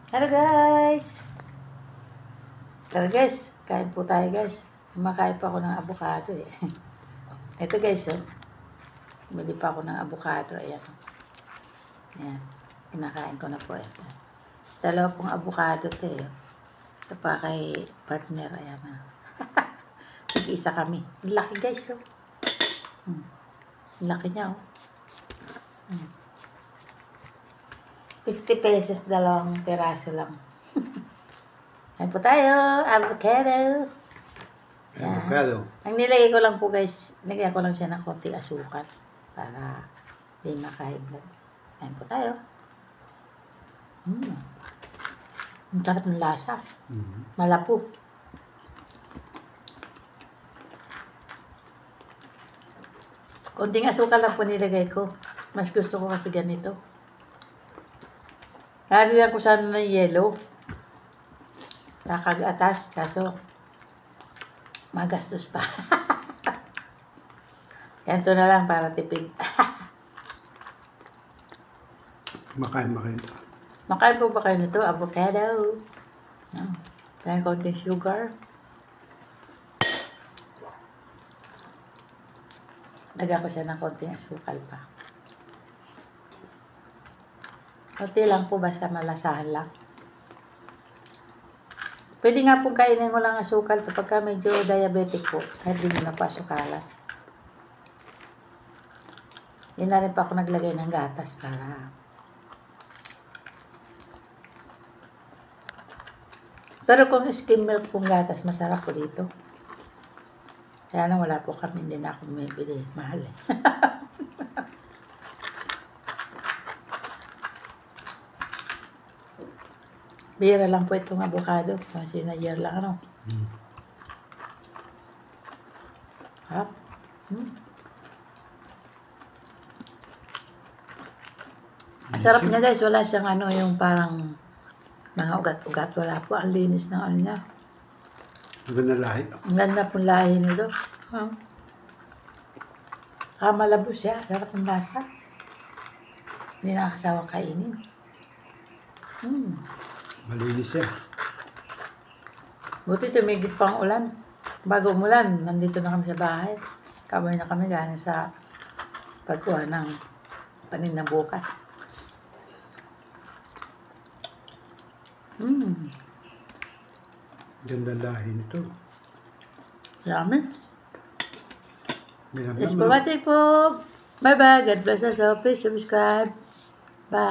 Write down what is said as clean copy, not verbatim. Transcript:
Hello guys! Tara guys, kain po tayo guys. Makain pa ako ng avocado eh. Ito guys oh. Bili pa ako ng avocado. Ayan. Ayan. Pinakain ko na po. Ito. Dalawa pong avocado ito eh. Ito pa kay partner. Ayan na. Isa kami. Laki guys oh. Laki niya oh. 50 pesos dalawang peraso lang. Ayan po tayo. Avocado. Yan. Avocado. Ang nilagay ko lang po guys, nilagay ko lang siya ng konting asukal para di maka-high blood. Ayan po tayo. Ang sarap ng lasa. Malapot. Konting asukal lang po nilagay ko. Mas gusto ko kasi ganito. Halihan ko sana ng yellow. Sa kag-atas. Kaso, magastos pa. Yan to na lang para tipid. Makain. Makain po ba kayo nito? Avocado. Kaya konting sugar. Lagyan ko siya ng konting asukal pa. Konti lang po, basta malasahan lang. Pwede nga pong kainin mo lang asukal kapag medyo diabetic po. Kahit di mo na po asukalan. Yun na rin pa ako naglagay ng gatas para... Pero kung skim milk pong gatas, masarap po dito. Kaya nang wala po kami, hindi na ako bumibili. Mahal eh. Bira lang po itong avocado. Kasi na-year lang ano. Harap. Sarap niya guys. Wala siyang ano yung parang mga ugat-ugat. Wala po. Ang linis ng ano niya. Ang ganda lahi. Ang ganda pong lahi nito. Malabos siya. Sarap ng lasa. Hindi nakakasawang kainin. Malinis siya. Buti tumigit pa ang ulan. Bago umulan, nandito na kami sa bahay. Kamay na kami galing sa pagkuha ng panin na bukas. Ganda lahi nito. Dami. May Yes po, watching po. Bye-bye. God bless us all. Please subscribe.